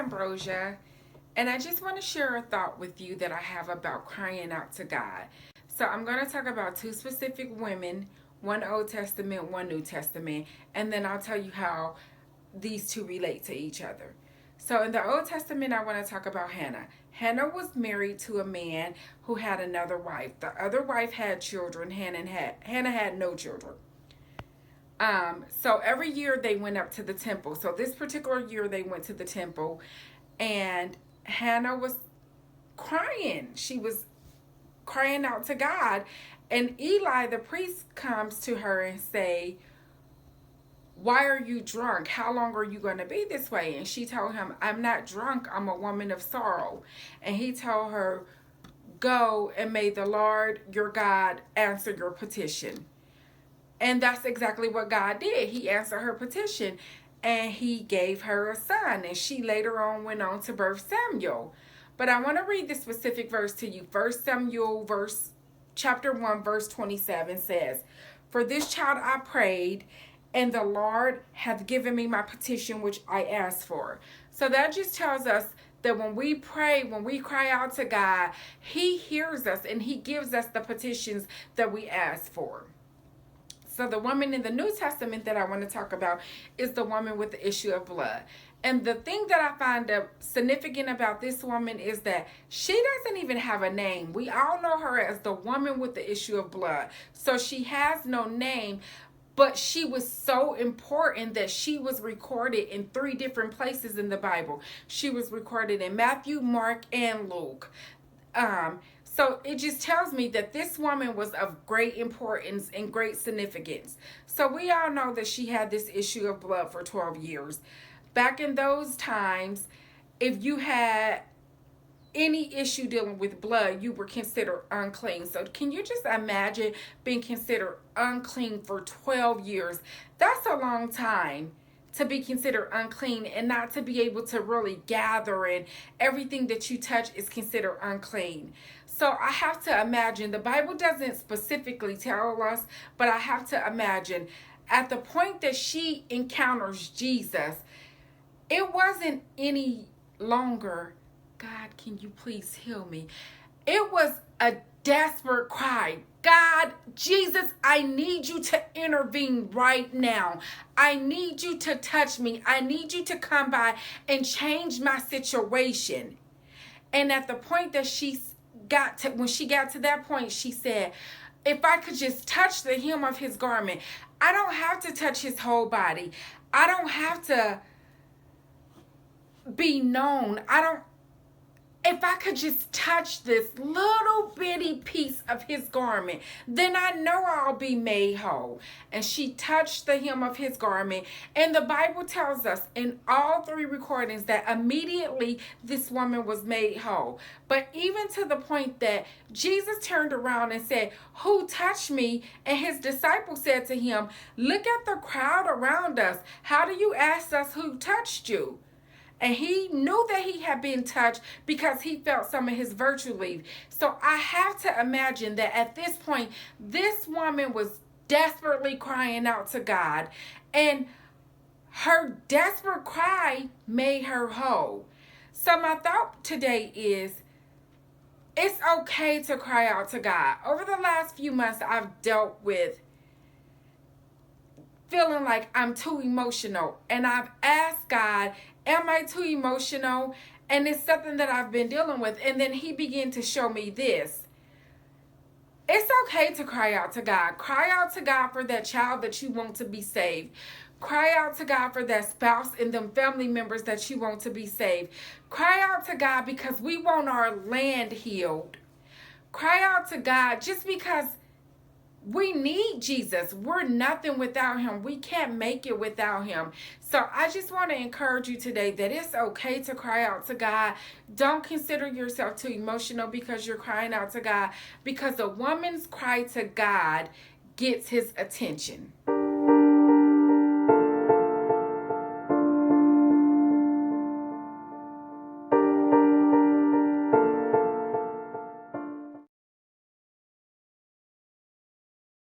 Ambrosia, and I just want to share a thought with you that I have about crying out to God. So, I'm going to talk about two specific women, one Old Testament, one New Testament, and then I'll tell you how these two relate to each other. So, in the Old Testament, I want to talk about Hannah. Hannah was married to a man who had another wife. The other wife had children. Hannah had no children. So every year they went up to the temple. So this particular year they went to the temple, and Hannah was crying. She was crying out to God, and Eli the priest comes to her and say, "Why are you drunk? How long are you going to be this way?" And she told him, "I'm not drunk. I'm a woman of sorrow." And he told her, "Go, and may the Lord your God answer your petition." And that's exactly what God did. He answered her petition, and he gave her a son. And she later on went on to birth Samuel. But I want to read this specific verse to you. 1 Samuel chapter 1, verse 27 says, "For this child I prayed, and the Lord hath given me my petition which I asked for." So that just tells us that when we pray, when we cry out to God, he hears us and he gives us the petitions that we ask for. So the woman in the New Testament that I want to talk about is the woman with the issue of blood. And the thing that I find significant about this woman is that she doesn't even have a name. We all know her as the woman with the issue of blood. So she has no name, but she was so important that she was recorded in 3 different places in the Bible. She was recorded in Matthew, Mark, and Luke. So it just tells me that this woman was of great importance and great significance. So we all know that she had this issue of blood for 12 years. Back in those times, if you had any issue dealing with blood, you were considered unclean. So can you just imagine being considered unclean for 12 years? That's a long time to be considered unclean and not to be able to really gather, and everything that you touch is considered unclean. So I have to imagine, the Bible doesn't specifically tell us, but I have to imagine at the point that she encounters Jesus, it wasn't any longer, "God, can you please heal me?" It was a desperate cry. "God, Jesus, I need you to intervene right now. I need you to touch me. I need you to come by and change my situation." And at the point that when she got to that point, she said, "If I could just touch the hem of his garment, I don't have to touch his whole body. I don't have to be known. If I could just touch this little bitty piece of his garment, then I know I'll be made whole." And she touched the hem of his garment. And the Bible tells us in all 3 recordings that immediately this woman was made whole. But even to the point that Jesus turned around and said, "Who touched me?" And his disciples said to him, "Look at the crowd around us. How do you ask us who touched you?" And he knew that he had been touched because he felt some of his virtue leave. So I have to imagine that at this point, this woman was desperately crying out to God. And her desperate cry made her whole. So my thought today is, it's okay to cry out to God. Over the last few months, I've dealt with feeling like I'm too emotional. And I've asked God, am I too emotional? And it's something that I've been dealing with. And then he began to show me this. It's okay to cry out to God. Cry out to God for that child that you want to be saved. Cry out to God for that spouse and them family members that you want to be saved. Cry out to God because we want our land healed. Cry out to God just because we need Jesus. We're nothing without him. We can't make it without him. So I just want to encourage you today that it's okay to cry out to God. Don't consider yourself too emotional because you're crying out to God, because a woman's cry to God gets his attention.